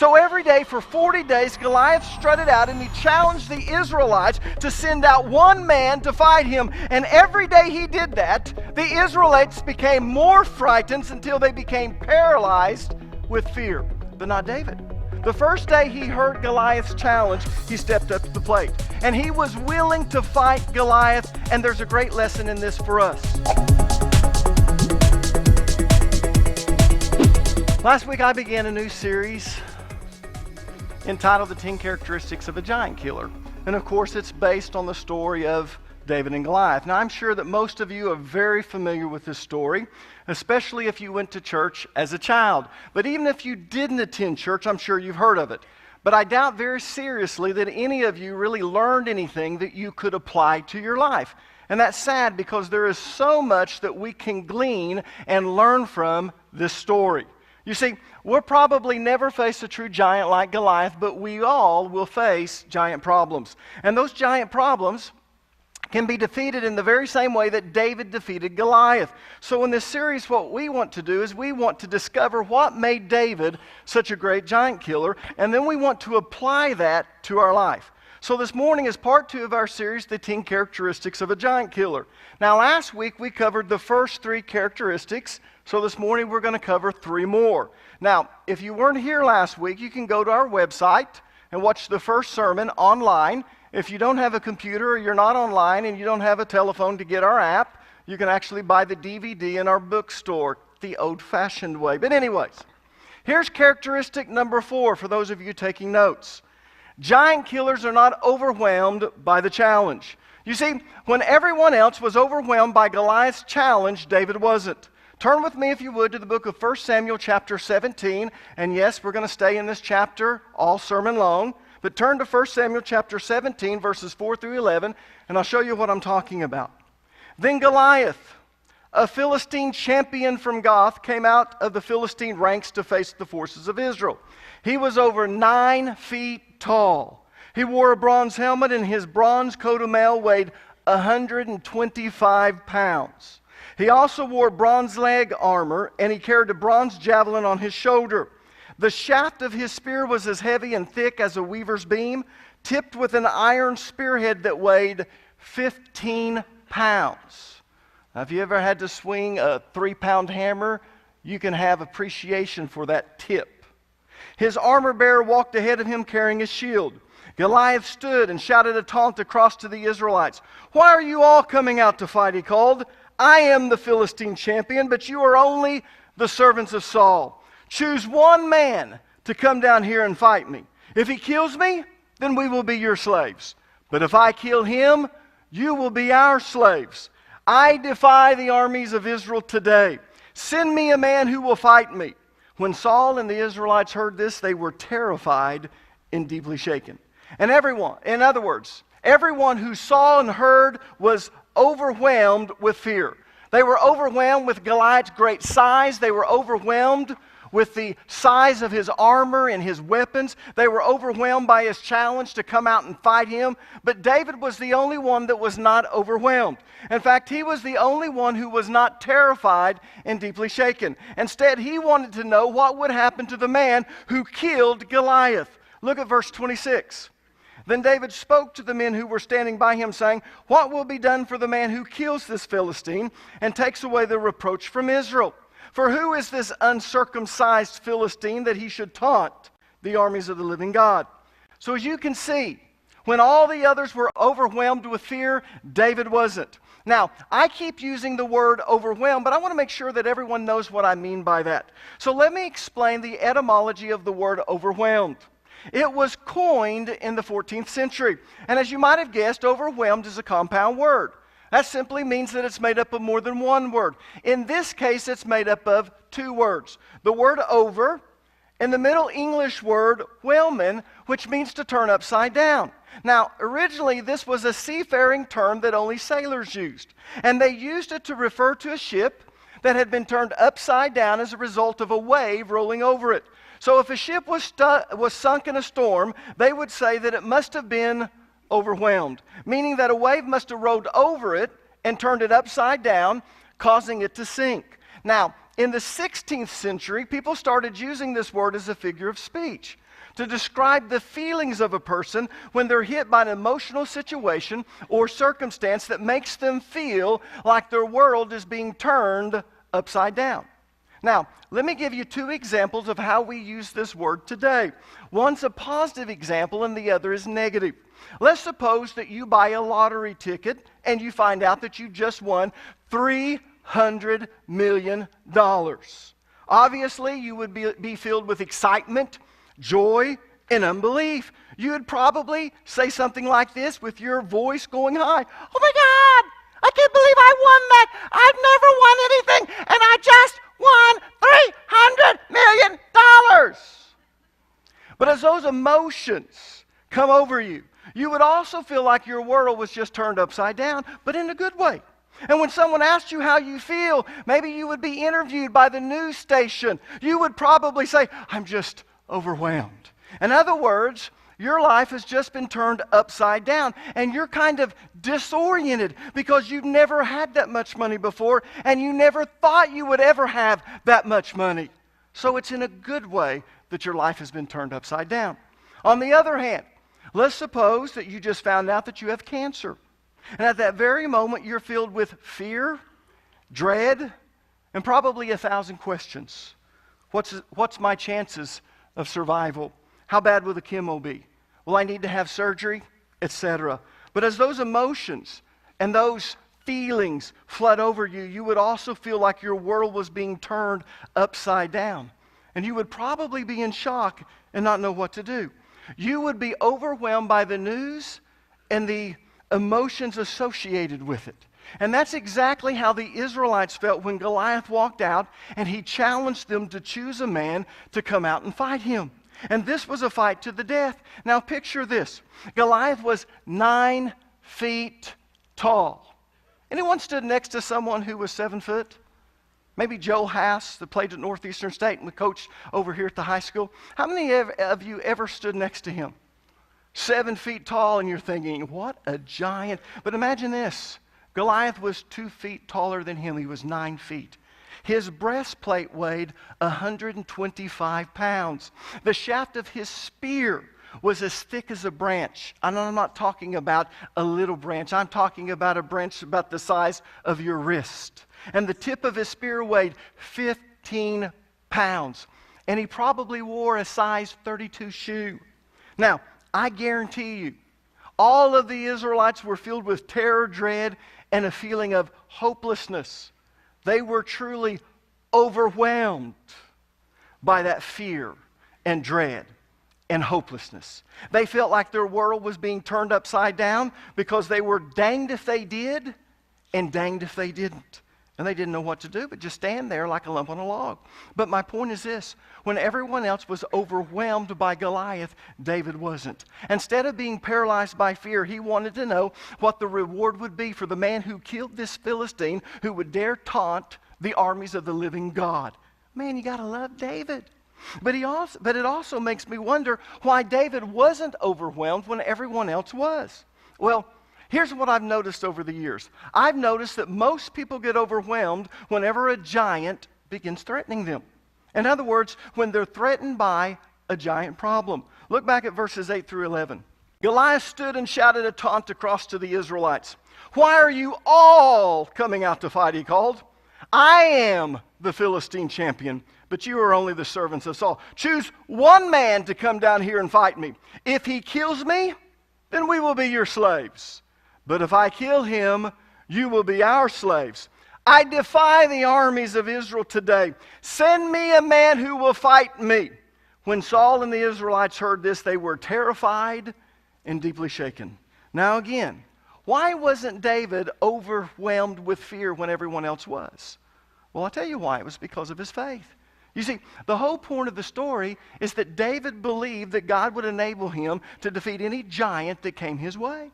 So every day for 40 days, Goliath strutted out and he challenged the Israelites to send out one man to fight him. And every day he did that, the Israelites became more frightened until they became paralyzed with fear. But not David. The first day he heard Goliath's challenge, he stepped up to the plate. And he was willing to fight Goliath, and there's a great lesson in this for us. Last week I began a new series entitled The 10 Characteristics of a Giant Killer. And of course it's based on the story of David and Goliath. Now I'm sure that most of you are very familiar with this story, especially if you went to church as a child. But even if you didn't attend church, I'm sure you've heard of it. But I doubt very seriously that any of you really learned anything that you could apply to your life. And that's sad because there is so much that we can glean and learn from this story. You see, we'll probably never face a true giant like Goliath, but we all will face giant problems. And those giant problems can be defeated in the very same way that David defeated Goliath. So in this series, what we want to do is we want to discover what made David such a great giant killer, and then we want to apply that to our life. So this morning is part 2 of our series, The 10 Characteristics of a Giant Killer. Now last week we covered the first 3 characteristics, so this morning we're going to cover 3 more. Now, if you weren't here last week, you can go to our website and watch the first sermon online. If you don't have a computer or you're not online and you don't have a telephone to get our app, you can actually buy the DVD in our bookstore the old-fashioned way. But anyways, here's characteristic number 4 for those of you taking notes. Giant killers are not overwhelmed by the challenge. You see, when everyone else was overwhelmed by Goliath's challenge, David wasn't. Turn with me, if you would, to the book of 1 Samuel chapter 17. And yes, we're going to stay in this chapter all sermon long. But turn to 1 Samuel chapter 17, verses 4 through 11, and I'll show you what I'm talking about. Then Goliath, a Philistine champion from Gath, came out of the Philistine ranks to face the forces of Israel. He was over 9 feet tall. He wore a bronze helmet, and his bronze coat of mail weighed 125 pounds. He also wore bronze leg armor, and he carried a bronze javelin on his shoulder. The shaft of his spear was as heavy and thick as a weaver's beam, tipped with an iron spearhead that weighed 15 pounds. Now, if you ever had to swing a 3-pound hammer, you can have appreciation for that tip. His armor bearer walked ahead of him carrying a shield. Goliath stood and shouted a taunt across to the Israelites. "Why are you all coming out to fight?" he called. "I am the Philistine champion, but you are only the servants of Saul. Choose one man to come down here and fight me. If he kills me, then we will be your slaves. But if I kill him, you will be our slaves. I defy the armies of Israel today. Send me a man who will fight me." When Saul and the Israelites heard this, they were terrified and deeply shaken. And everyone, in other words, everyone who saw and heard was overwhelmed with fear. They were overwhelmed with Goliath's great size. They were overwhelmed with the size of his armor and his weapons. They were overwhelmed by his challenge to come out and fight him. But David was the only one that was not overwhelmed. In fact, he was the only one who was not terrified and deeply shaken. Instead, he wanted to know what would happen to the man who killed Goliath. Look at verse 26. Then David spoke to the men who were standing by him, saying, "What will be done for the man who kills this Philistine and takes away the reproach from Israel? For who is this uncircumcised Philistine that he should taunt the armies of the living God?" So as you can see, when all the others were overwhelmed with fear, David wasn't. Now, I keep using the word overwhelmed, but I want to make sure that everyone knows what I mean by that. So let me explain the etymology of the word overwhelmed. It was coined in the 14th century. And as you might have guessed, overwhelmed is a compound word. That simply means that it's made up of more than one word. In this case, it's made up of 2 words. The word over and the Middle English word whelmen, which means to turn upside down. Now, originally, this was a seafaring term that only sailors used. And they used it to refer to a ship that had been turned upside down as a result of a wave rolling over it. So if a ship was sunk in a storm, they would say that it must have been overwhelmed, meaning that a wave must have rolled over it and turned it upside down, causing it to sink. Now, in the 16th century, people started using this word as a figure of speech to describe the feelings of a person when they're hit by an emotional situation or circumstance that makes them feel like their world is being turned upside down. Now, let me give you two examples of how we use this word today. One's a positive example and the other is negative. Let's suppose that you buy a lottery ticket and you find out that you just won $300 million. Obviously, you would be filled with excitement, joy, and unbelief. You would probably say something like this with your voice going high. Oh my God, I can't believe I won that. I've never won anything, and I just won $300 million. But as those emotions come over you, you would also feel like your world was just turned upside down, but in a good way. And when someone asked you how you feel, maybe you would be interviewed by the news station. You would probably say, I'm just overwhelmed. In other words, your life has just been turned upside down, and you're kind of disoriented because you've never had that much money before, and you never thought you would ever have that much money. So it's in a good way that your life has been turned upside down. On the other hand, let's suppose that you just found out that you have cancer. And at that very moment, you're filled with fear, dread, and probably 1,000 questions. What's my chances of survival? How bad will the chemo be? Will I need to have surgery? Etc. But as those emotions and those feelings flood over you, you would also feel like your world was being turned upside down. And you would probably be in shock and not know what to do. You would be overwhelmed by the news and the emotions associated with it. And that's exactly how the Israelites felt when Goliath walked out and he challenged them to choose a man to come out and fight him. And this was a fight to the death. Now picture this. Goliath was 9 feet tall. Anyone stood next to someone who was 7 foot? Maybe Joe Hass, that played at Northeastern State and coached over here at the high school. How many of you ever stood next to him? 7 feet tall, and you're thinking, what a giant. But imagine this. Goliath was 2 feet taller than him. He was 9 feet. His breastplate weighed 125 pounds. The shaft of his spear was as thick as a branch. And I'm not talking about a little branch. I'm talking about a branch about the size of your wrist. And the tip of his spear weighed 15 pounds. And he probably wore a size 32 shoe. Now, I guarantee you, all of the Israelites were filled with terror, dread, and a feeling of hopelessness. They were truly overwhelmed by that fear and dread and hopelessness. They felt like their world was being turned upside down because they were danged if they did and danged if they didn't. And they didn't know what to do but just stand there like a lump on a log. But my point is this. When everyone else was overwhelmed by Goliath, David wasn't. Instead of being paralyzed by fear, he wanted to know what the reward would be for the man who killed this Philistine who would dare taunt the armies of the living God. Man, you got to love David. But it also makes me wonder why David wasn't overwhelmed when everyone else was. Well, here's what I've noticed over the years. I've noticed that most people get overwhelmed whenever a giant begins threatening them. In other words, when they're threatened by a giant problem. Look back at verses 8 through 11. Goliath stood and shouted a taunt across to the Israelites. Why are you all coming out to fight, he called. I am the Philistine champion, but you are only the servants of Saul. Choose one man to come down here and fight me. If he kills me, then we will be your slaves. But if I kill him, you will be our slaves. I defy the armies of Israel today. Send me a man who will fight me. When Saul and the Israelites heard this, they were terrified and deeply shaken. Now again, why wasn't David overwhelmed with fear when everyone else was? Well, I'll tell you why. It was because of his faith. You see, the whole point of the story is that David believed that God would enable him to defeat any giant that came his way.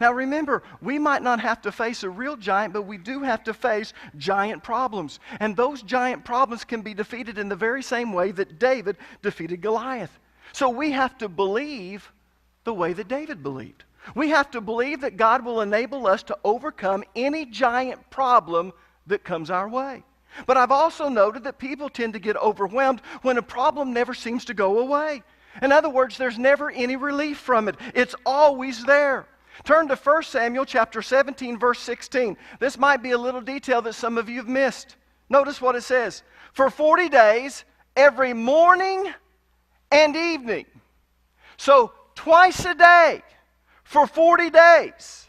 Now remember, we might not have to face a real giant, but we do have to face giant problems. And those giant problems can be defeated in the very same way that David defeated Goliath. So we have to believe the way that David believed. We have to believe that God will enable us to overcome any giant problem that comes our way. But I've also noted that people tend to get overwhelmed when a problem never seems to go away. In other words, there's never any relief from it. It's always there. Turn to 1 Samuel chapter 17, verse 16. This might be a little detail that some of you have missed. Notice what it says. For 40 days, every morning and evening. So twice a day for 40 days,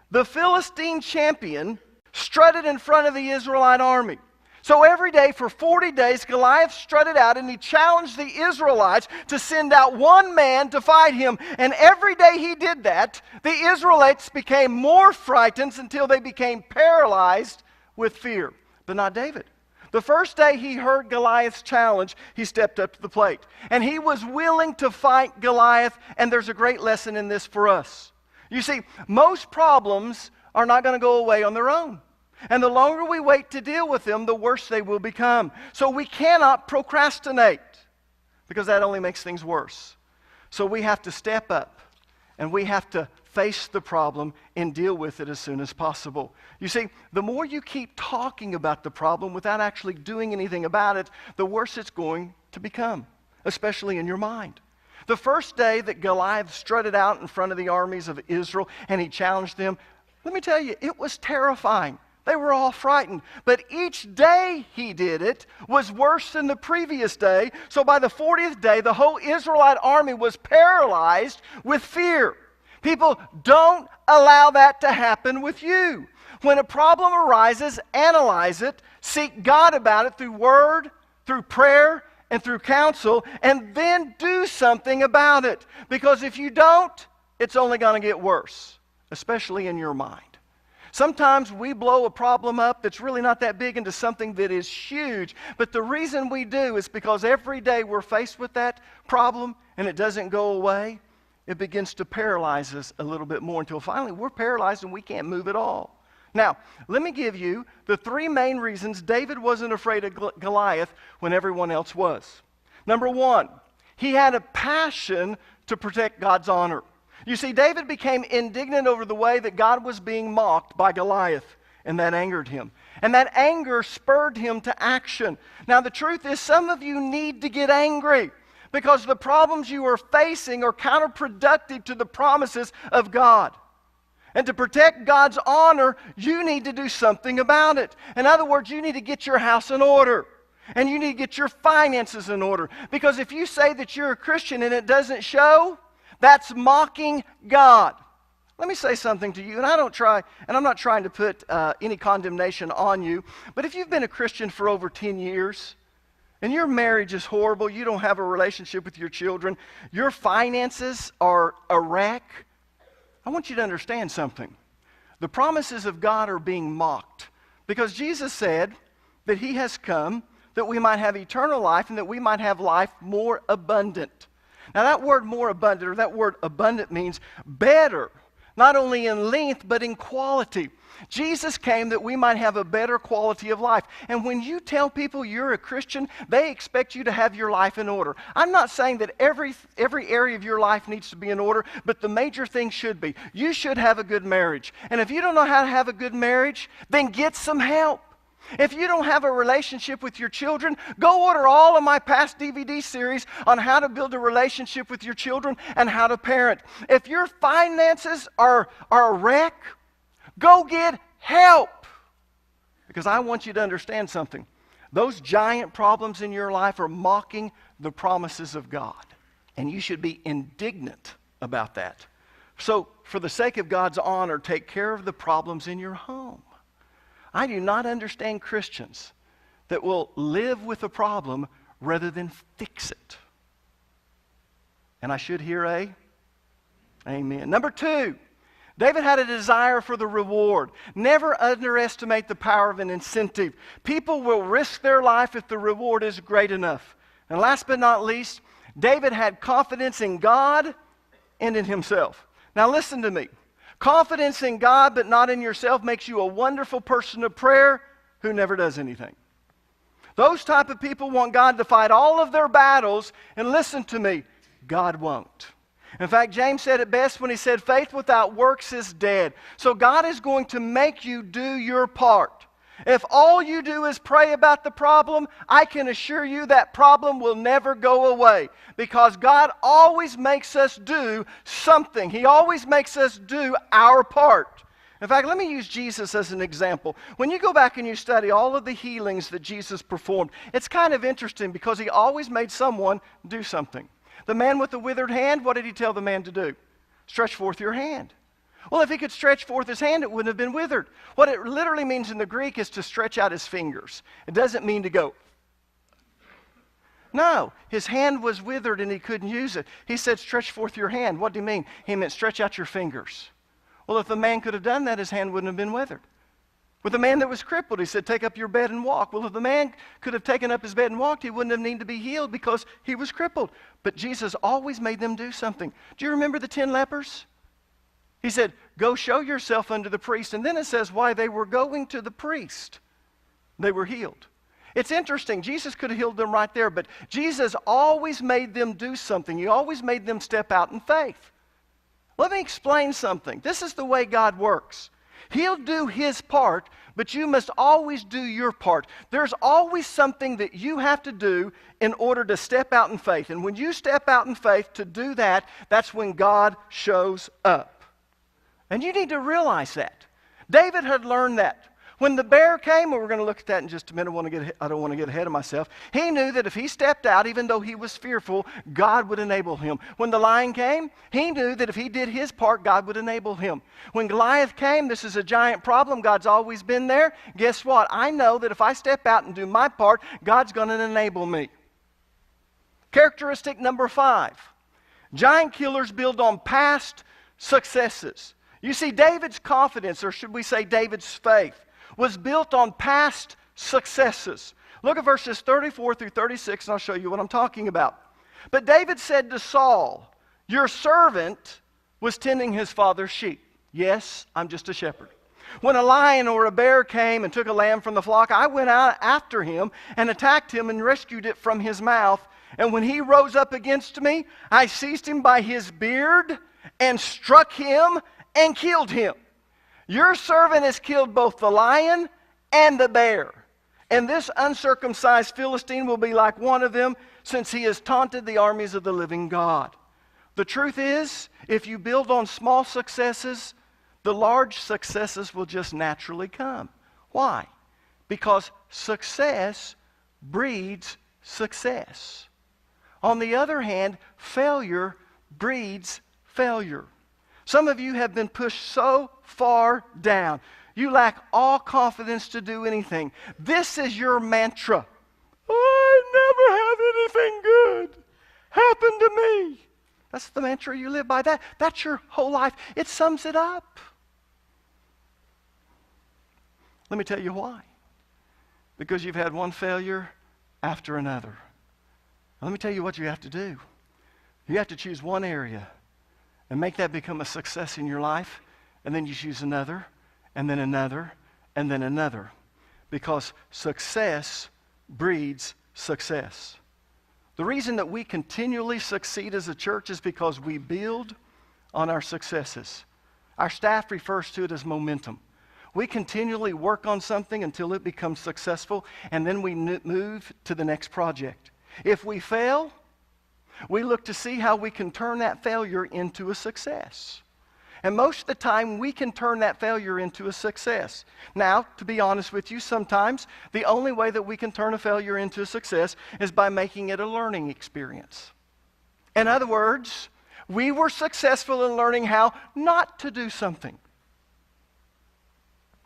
the Philistine champion strutted in front of the Israelite army. So every day for 40 days, Goliath strutted out and he challenged the Israelites to send out one man to fight him. And every day he did that, the Israelites became more frightened until they became paralyzed with fear. But not David. The first day he heard Goliath's challenge, he stepped up to the plate. And he was willing to fight Goliath, and there's a great lesson in this for us. You see, most problems are not going to go away on their own. And the longer we wait to deal with them, the worse they will become. So we cannot procrastinate, because that only makes things worse. So we have to step up, and we have to face the problem and deal with it as soon as possible. You see, the more you keep talking about the problem without actually doing anything about it, the worse it's going to become, especially in your mind. The first day that Goliath strutted out in front of the armies of Israel and he challenged them, let me tell you, it was terrifying. They were all frightened. But each day he did it was worse than the previous day. So by the 40th day, the whole Israelite army was paralyzed with fear. People, don't allow that to happen with you. When a problem arises, analyze it, seek God about it through word, through prayer, and through counsel, and then do something about it. Because if you don't, it's only going to get worse, especially in your mind. Sometimes we blow a problem up that's really not that big into something that is huge. But the reason we do is because every day we're faced with that problem and it doesn't go away, it begins to paralyze us a little bit more until finally we're paralyzed and we can't move at all. Now, let me give you the three main reasons David wasn't afraid of Goliath when everyone else was. Number one, he had a passion to protect God's honor. You see, David became indignant over the way that God was being mocked by Goliath, and that angered him. And that anger spurred him to action. Now, the truth is, some of you need to get angry because the problems you are facing are counterproductive to the promises of God. And to protect God's honor, you need to do something about it. In other words, you need to get your house in order. And you need to get your finances in order. Because if you say that you're a Christian and it doesn't show, that's mocking God. Let me say something to you, and I'm not trying to put any condemnation on you, but if you've been a Christian for over 10 years, and your marriage is horrible, you don't have a relationship with your children, your finances are a wreck, I want you to understand something. The promises of God are being mocked, because Jesus said that He has come that we might have eternal life and that we might have life more abundant. Now that word more abundant, or that word abundant, means better, not only in length, but in quality. Jesus came that we might have a better quality of life. And when you tell people you're a Christian, they expect you to have your life in order. I'm not saying that every area of your life needs to be in order, but the major thing should be. You should have a good marriage. And if you don't know how to have a good marriage, then get some help. If you don't have a relationship with your children, go order all of my past DVD series on how to build a relationship with your children and how to parent. If your finances are a wreck, go get help. Because I want you to understand something. Those giant problems in your life are mocking the promises of God. And you should be indignant about that. So, for the sake of God's honor, take care of the problems in your home. I do not understand Christians that will live with a problem rather than fix it. And I should hear a amen. Number two, David had a desire for the reward. Never underestimate the power of an incentive. People will risk their life if the reward is great enough. And last but not least, David had confidence in God and in himself. Now listen to me. Confidence in God but not in yourself makes you a wonderful person of prayer who never does anything. Those type of people want God to fight all of their battles, and listen to me, God won't. In fact, James said it best when he said, faith without works is dead. So God is going to make you do your part. If all you do is pray about the problem, I can assure you that problem will never go away, because God always makes us do something. He always makes us do our part. In fact, let me use Jesus as an example. When you go back and you study all of the healings that Jesus performed, it's kind of interesting because he always made someone do something. The man with the withered hand, what did he tell the man to do? Stretch forth your hand. Well, if he could stretch forth his hand, it wouldn't have been withered. What it literally means in the Greek is to stretch out his fingers. It doesn't mean to go. No, his hand was withered and he couldn't use it. He said, stretch forth your hand. What did he mean? He meant stretch out your fingers. Well, if the man could have done that, his hand wouldn't have been withered. With the man that was crippled, he said, take up your bed and walk. Well, if the man could have taken up his bed and walked, he wouldn't have needed to be healed because he was crippled. But Jesus always made them do something. Do you remember the 10 lepers? He said, go show yourself unto the priest. And then it says, why they were going to the priest, they were healed. It's interesting. Jesus could have healed them right there, but Jesus always made them do something. He always made them step out in faith. Let me explain something. This is the way God works. He'll do his part, but you must always do your part. There's always something that you have to do in order to step out in faith. And when you step out in faith to do that, that's when God shows up. And you need to realize that. David had learned that. When the bear came, and we're going to look at that in just a minute, I don't want to get ahead of myself. He knew that if he stepped out, even though he was fearful, God would enable him. When the lion came, he knew that if he did his part, God would enable him. When Goliath came, this is a giant problem. God's always been there. Guess what? I know that if I step out and do my part, God's going to enable me. Characteristic number 5. Giant killers build on past successes. You see, David's confidence, or should we say David's faith, was built on past successes. Look at verses 34 through 36, and I'll show you what I'm talking about. But David said to Saul, your servant was tending his father's sheep. Yes, I'm just a shepherd. When a lion or a bear came and took a lamb from the flock, I went out after him and attacked him and rescued it from his mouth. And when he rose up against me, I seized him by his beard and struck him and killed him. Your servant has killed both the lion and the bear. And this uncircumcised Philistine will be like one of them, since he has taunted the armies of the living God. The truth is, if you build on small successes, the large successes will just naturally come. Why? Because success breeds success. On the other hand, failure breeds failure. Some of you have been pushed so far down. You lack all confidence to do anything. This is your mantra. I never have anything good happen to me. That's the mantra you live by. That's your whole life. It sums it up. Let me tell you why. Because you've had one failure after another. Let me tell you what you have to do. You have to choose one area and make that become a success in your life, and then you choose another, and then another, and then another. Because success breeds success. The reason that we continually succeed as a church is because we build on our successes. Our staff refers to it as momentum. We continually work on something until it becomes successful, and then we move to the next project. If we fail, we look to see how we can turn that failure into a success. And most of the time, we can turn that failure into a success. Now, to be honest with you, sometimes the only way that we can turn a failure into a success is by making it a learning experience. In other words, we were successful in learning how not to do something.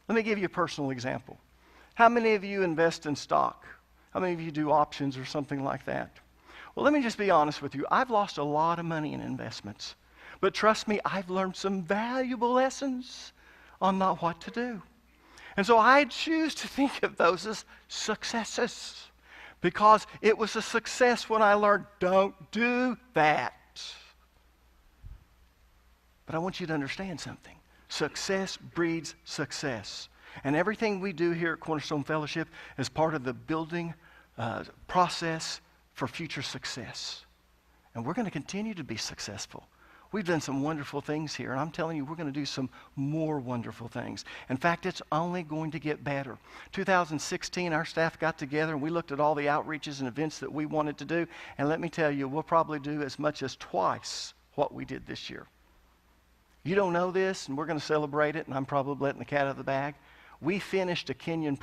Let me give you a personal example. How many of you invest in stock? How many of you do options or something like that? Well, let me just be honest with you. I've lost a lot of money in investments. But trust me, I've learned some valuable lessons on not what to do. And so I choose to think of those as successes, because it was a success when I learned, don't do that. But I want you to understand something. Success breeds success. And everything we do here at Cornerstone Fellowship is part of the building process for future success. And we're going to continue to be successful. We've done some wonderful things here, and I'm telling you, we're going to do some more wonderful things. In fact, it's only going to get better. 2016, our staff got together, and we looked at all the outreaches and events that we wanted to do, and let me tell you, we'll probably do as much as twice what we did this year. You don't know this, and we're going to celebrate it, and I'm probably letting the cat out of the bag. We finished a Kenyan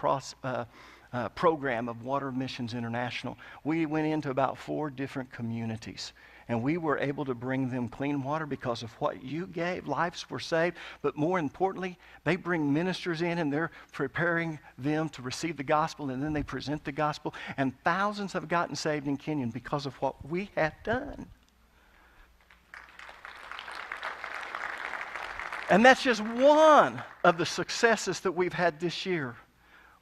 program of Water Missions International. We went into about 4 different communities, and we were able to bring them clean water because of what you gave. Lives were saved, but more importantly, they bring ministers in, and they're preparing them to receive the gospel, and then they present the gospel, and thousands have gotten saved in Kenya because of what we have done. And that's just one of the successes that we've had this year.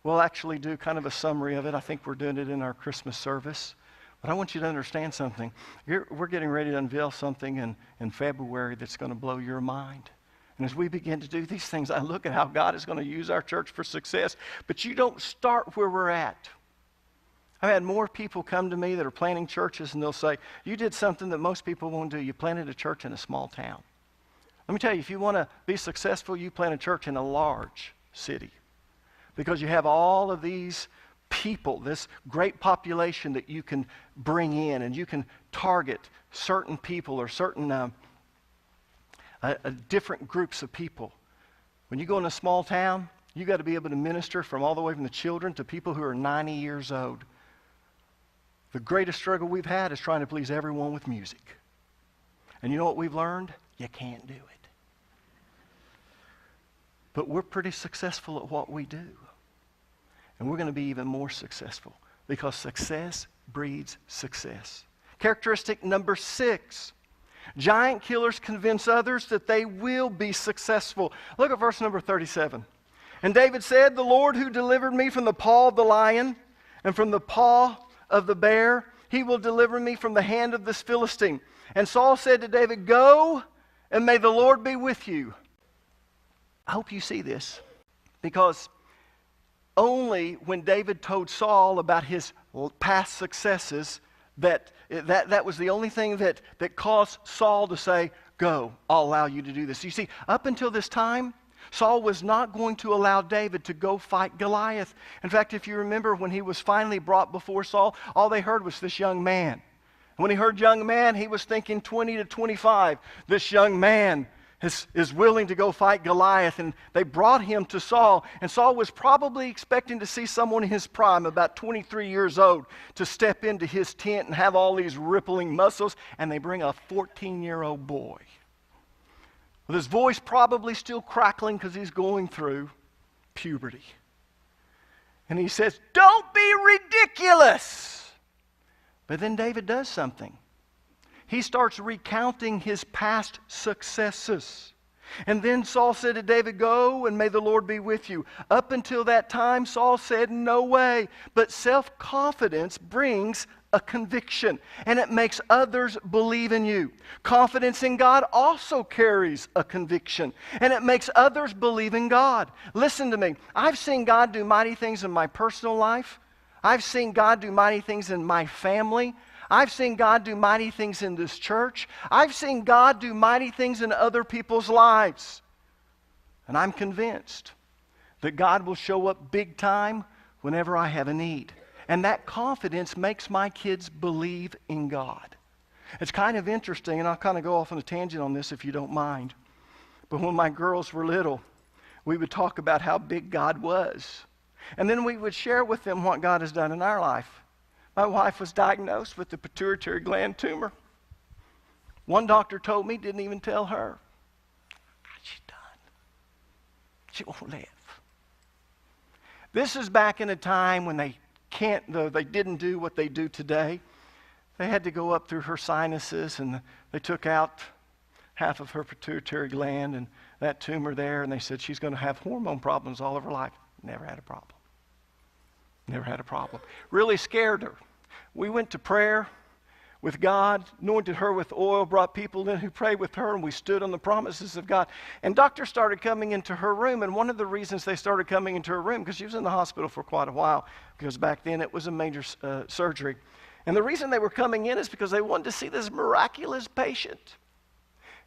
We'll actually do kind of a summary of it. I think we're doing it in our Christmas service. But I want you to understand something. We're getting ready to unveil something in February that's going to blow your mind. And as we begin to do these things, I look at how God is going to use our church for success. But you don't start where we're at. I've had more people come to me that are planting churches, and they'll say, you did something that most people won't do. You planted a church in a small town. Let me tell you, if you want to be successful, you plant a church in a large city. Because you have all of these people, this great population that you can bring in, and you can target certain people or certain different groups of people. When you go in a small town, you got to be able to minister from all the way from the children to people who are 90 years old. The greatest struggle we've had is trying to please everyone with music. And you know what we've learned? You can't do it. But we're pretty successful at what we do. And we're going to be even more successful because success breeds success. Characteristic number 6. Giant killers convince others that they will be successful. Look at verse number 37. And David said, the Lord who delivered me from the paw of the lion and from the paw of the bear, he will deliver me from the hand of this Philistine. And Saul said to David, go, and may the Lord be with you. I hope you see this, because only when David told Saul about his past successes, that was the only thing that caused Saul to say, go, I'll allow you to do this. You see, up until this time, Saul was not going to allow David to go fight Goliath. In fact, if you remember, when he was finally brought before Saul, all they heard was this young man. When he heard young man, he was thinking 20 to 25. This young man is willing to go fight Goliath, and they brought him to Saul, and Saul was probably expecting to see someone in his prime, about 23 years old, to step into his tent and have all these rippling muscles, and they bring a 14-year-old boy with his voice probably still crackling because he's going through puberty. And he says, don't be ridiculous. But then David does something. He starts recounting his past successes. And then Saul said to David, go, and may the Lord be with you. Up until that time, Saul said, no way. But self-confidence brings a conviction, and it makes others believe in you. Confidence in God also carries a conviction, and it makes others believe in God. Listen to me. I've seen God do mighty things in my personal life. I've seen God do mighty things in my family. I've seen God do mighty things in this church. I've seen God do mighty things in other people's lives. And I'm convinced that God will show up big time whenever I have a need. And that confidence makes my kids believe in God. It's kind of interesting, and I'll kind of go off on a tangent on this if you don't mind. But when my girls were little, we would talk about how big God was. And then we would share with them what God has done in our life. My wife was diagnosed with a pituitary gland tumor. One doctor told me, didn't even tell her. She's done. She won't live. This is back in a time when they didn't do what they do today. They had to go up through her sinuses, and they took out half of her pituitary gland and that tumor there, and they said she's going to have hormone problems all of her life. Never had a problem. Never had a problem. Really scared her. We went to prayer with God, anointed her with oil, brought people in who prayed with her, and we stood on the promises of God. And doctors started coming into her room, and one of the reasons they started coming into her room, because she was in the hospital for quite a while, because back then it was a major surgery. And the reason they were coming in is because they wanted to see this miraculous patient.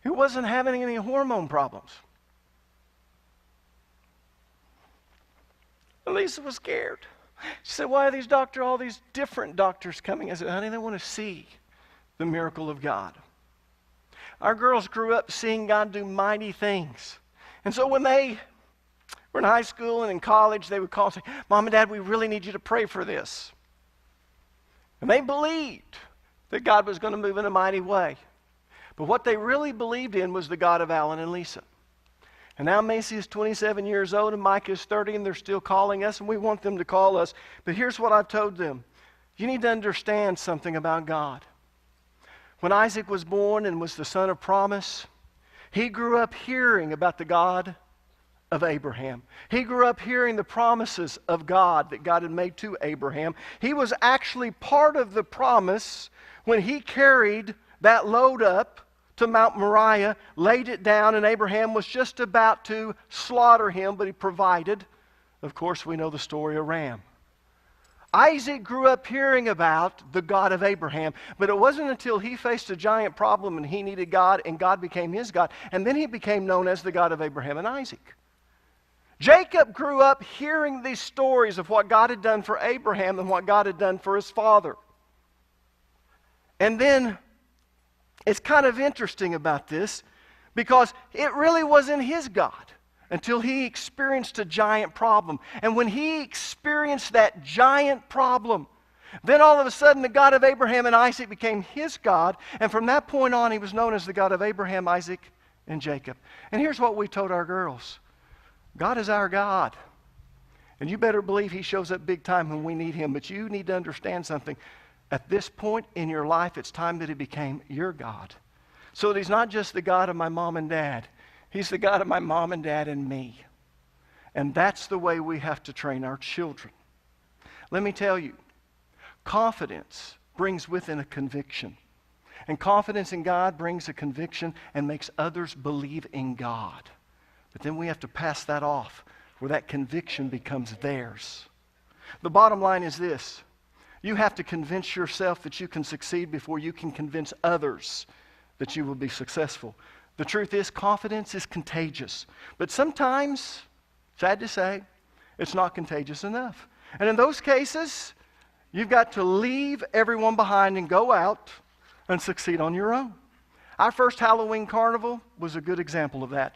He wasn't having any hormone problems. Lisa was scared. She said, why are all these different doctors coming? I said, honey, they want to see the miracle of God. Our girls grew up seeing God do mighty things. And so when they were in high school and in college, they would call and say, Mom and Dad, we really need you to pray for this. And they believed that God was going to move in a mighty way. But what they really believed in was the God of Alan and Lisa. And now Macy is 27 years old and Mike is 30, and they're still calling us, and we want them to call us. But here's what I've told them. You need to understand something about God. When Isaac was born and was the son of promise, he grew up hearing about the God of Abraham. He grew up hearing the promises of God that God had made to Abraham. He was actually part of the promise when he carried that load up to Mount Moriah, laid it down, and Abraham was just about to slaughter him, but he provided. Of course, we know the story of Ram. Isaac grew up hearing about the God of Abraham, but it wasn't until he faced a giant problem and he needed God, and God became his God, and then he became known as the God of Abraham and Isaac. Jacob grew up hearing these stories of what God had done for Abraham and what God had done for his father. And then it's kind of interesting about this because it really wasn't his God until he experienced a giant problem. And when he experienced that giant problem, then all of a sudden the God of Abraham and Isaac became his God. And from that point on, he was known as the God of Abraham, Isaac, and Jacob. And here's what we told our girls. God is our God. And you better believe he shows up big time when we need him. But you need to understand something. At this point in your life, it's time that he became your God. So that he's not just the God of my mom and dad. He's the God of my mom and dad and me. And that's the way we have to train our children. Let me tell you, confidence brings with it a conviction. And confidence in God brings a conviction and makes others believe in God. But then we have to pass that off where that conviction becomes theirs. The bottom line is this. You have to convince yourself that you can succeed before you can convince others that you will be successful. The truth is, confidence is contagious. But sometimes, sad to say, it's not contagious enough. And in those cases, you've got to leave everyone behind and go out and succeed on your own. Our first Halloween carnival was a good example of that.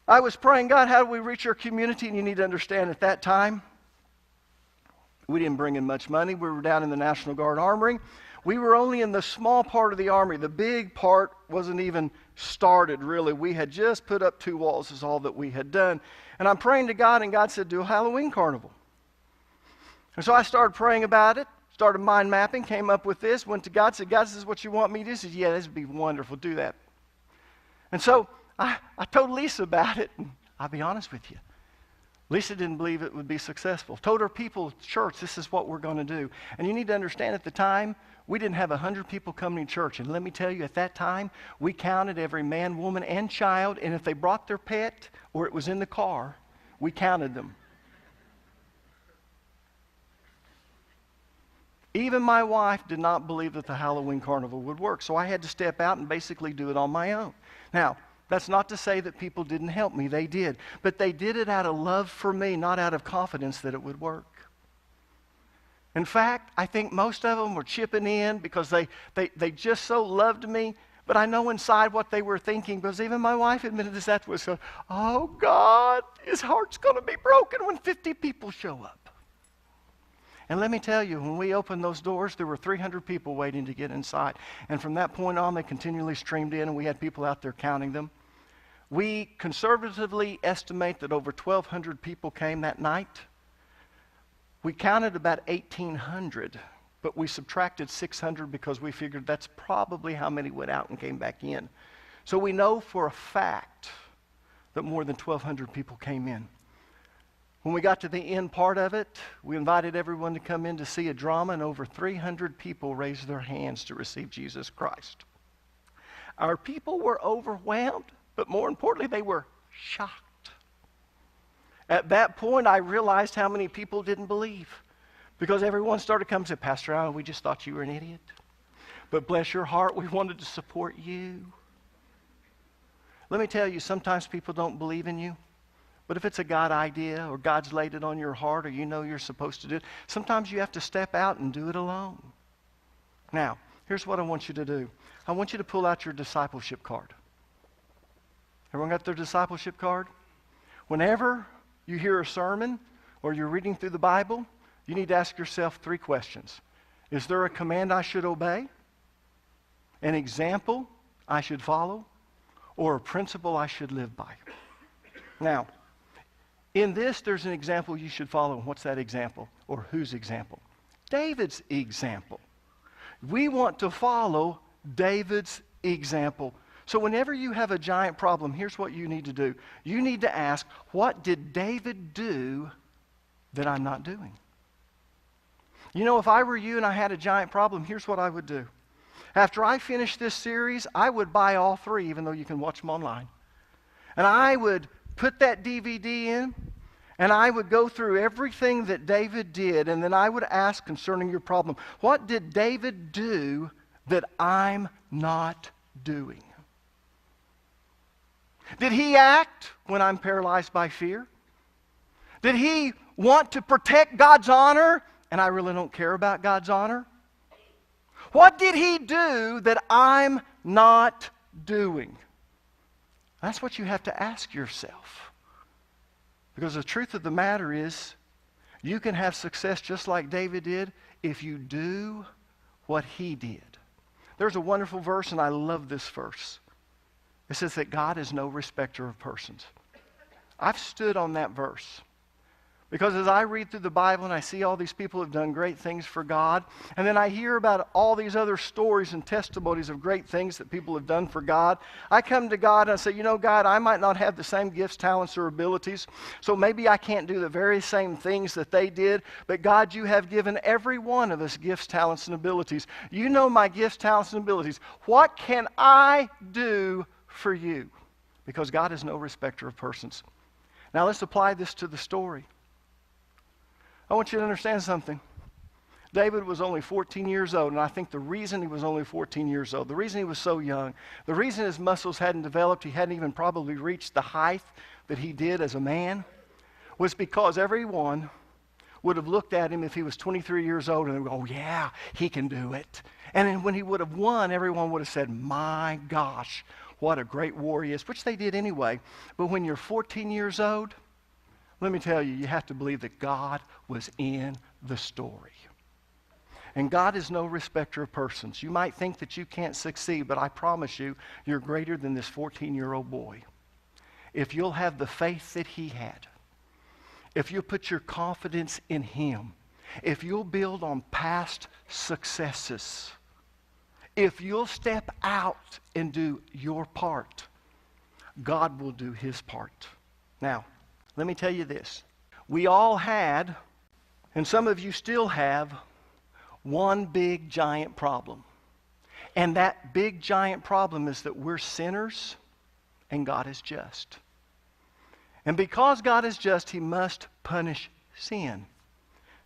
I was praying, God, how do we reach our community? And you need to understand at that time, we didn't bring in much money. We were down in the National Guard Armory. We were only in the small part of the army. The big part wasn't even started, really. We had just put up 2 walls is all that we had done. And I'm praying to God, and God said, do a Halloween carnival. And so I started praying about it, started mind mapping, came up with this, went to God, said, God, this is what you want me to do? He said, yeah, this would be wonderful. Do that. And so I told Lisa about it, and I'll be honest with you. Lisa didn't believe it would be successful. Told her people, church, this is what we're going to do. And you need to understand at the time, we didn't have 100 people coming to church. And let me tell you, at that time, we counted every man, woman, and child. And if they brought their pet or it was in the car, we counted them. Even my wife did not believe that the Halloween carnival would work. So I had to step out and basically do it on my own. Now, that's not to say that people didn't help me. They did. But they did it out of love for me, not out of confidence that it would work. In fact, I think most of them were chipping in because they just so loved me. But I know inside what they were thinking, because even my wife admitted this afterwards. So, oh, God, his heart's going to be broken when 50 people show up. And let me tell you, when we opened those doors, there were 300 people waiting to get inside. And from that point on, they continually streamed in, and we had people out there counting them. We conservatively estimate that over 1,200 people came that night. We counted about 1,800, but we subtracted 600 because we figured that's probably how many went out and came back in. So we know for a fact that more than 1,200 people came in. When we got to the end part of it, we invited everyone to come in to see a drama, and over 300 people raised their hands to receive Jesus Christ. Our people were overwhelmed, but more importantly, they were shocked. At that point, I realized how many people didn't believe, because everyone started coming and said, Pastor Allen, we just thought you were an idiot. But bless your heart, we wanted to support you. Let me tell you, sometimes people don't believe in you. But if it's a God idea or God's laid it on your heart or you know you're supposed to do it, sometimes you have to step out and do it alone. Now, here's what I want you to do. I want you to pull out your discipleship card. Everyone got their discipleship card? Whenever you hear a sermon or you're reading through the Bible, you need to ask yourself 3 questions. Is there a command I should obey? An example I should follow? Or a principle I should live by? Now, in this, there's an example you should follow. What's that example? Or whose example? David's example. We want to follow David's example. So whenever you have a giant problem, here's what you need to do. You need to ask, what did David do that I'm not doing? You know, if I were you and I had a giant problem, here's what I would do. After I finish this series, I would buy all 3, even though you can watch them online. And I would put that DVD in, and I would go through everything that David did, and then I would ask concerning your problem, what did David do that I'm not doing? Did he act when I'm paralyzed by fear? Did he want to protect God's honor, and I really don't care about God's honor? What did he do that I'm not doing? That's what you have to ask yourself. Because the truth of the matter is, you can have success just like David did if you do what he did. There's a wonderful verse, and I love this verse. It says that God is no respecter of persons. I've stood on that verse. Because as I read through the Bible and I see all these people who have done great things for God, and then I hear about all these other stories and testimonies of great things that people have done for God, I come to God and I say, you know, God, I might not have the same gifts, talents, or abilities, so maybe I can't do the very same things that they did, but God, you have given every one of us gifts, talents, and abilities. You know my gifts, talents, and abilities. What can I do for you? Because God is no respecter of persons. Now let's apply this to the story. I want you to understand something. David was only 14 years old, and I think the reason he was only 14 years old, the reason he was so young, the reason his muscles hadn't developed, he hadn't even probably reached the height that he did as a man, was because everyone would have looked at him if he was 23 years old and they would go, oh yeah, he can do it. And then when he would have won, everyone would have said, my gosh, what a great warrior he is, which they did anyway. But when you're 14 years old, let me tell you, you have to believe that God was in the story. And God is no respecter of persons. You might think that you can't succeed, but I promise you, you're greater than this 14-year-old boy. If you'll have the faith that he had, if you'll put your confidence in him, if you'll build on past successes, if you'll step out and do your part, God will do his part. Now, let me tell you this. We all had, and some of you still have, one big giant problem. And that big giant problem is that we're sinners and God is just. And because God is just, he must punish sin.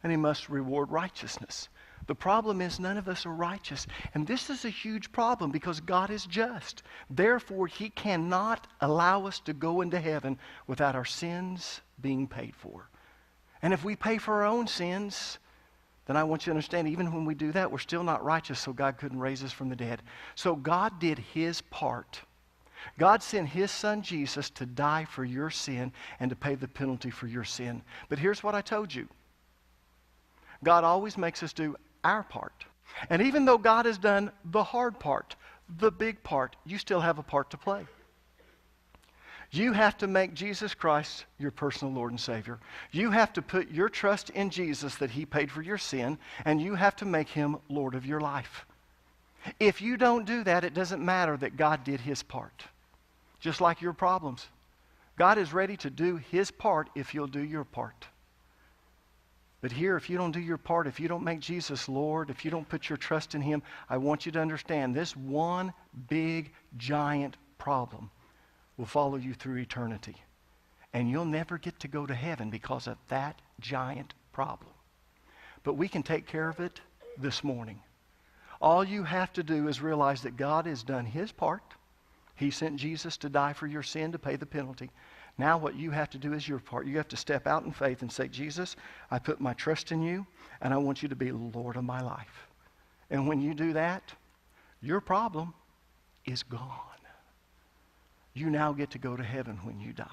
And he must reward righteousness. The problem is none of us are righteous. And this is a huge problem because God is just. Therefore, he cannot allow us to go into heaven without our sins being paid for. And if we pay for our own sins, then I want you to understand, even when we do that, we're still not righteous, so God couldn't raise us from the dead. So God did his part. God sent his son Jesus to die for your sin and to pay the penalty for your sin. But here's what I told you. God always makes us do our part. And even though God has done the hard part, the big part, you still have a part to play. You have to make Jesus Christ your personal Lord and Savior. You have to put your trust in Jesus that he paid for your sin, and you have to make him Lord of your life. If you don't do that, it doesn't matter that God did his part. Just like your problems. God is ready to do his part if you'll do your part. But here, if you don't do your part, if you don't make Jesus Lord, if you don't put your trust in him, I want you to understand this one big, giant problem will follow you through eternity. And you'll never get to go to heaven because of that giant problem. But we can take care of it this morning. All you have to do is realize that God has done his part. He sent Jesus to die for your sin, to pay the penalty. Now what you have to do is your part. You have to step out in faith and say, Jesus, I put my trust in you, and I want you to be Lord of my life. And when you do that, your problem is gone. You now get to go to heaven when you die.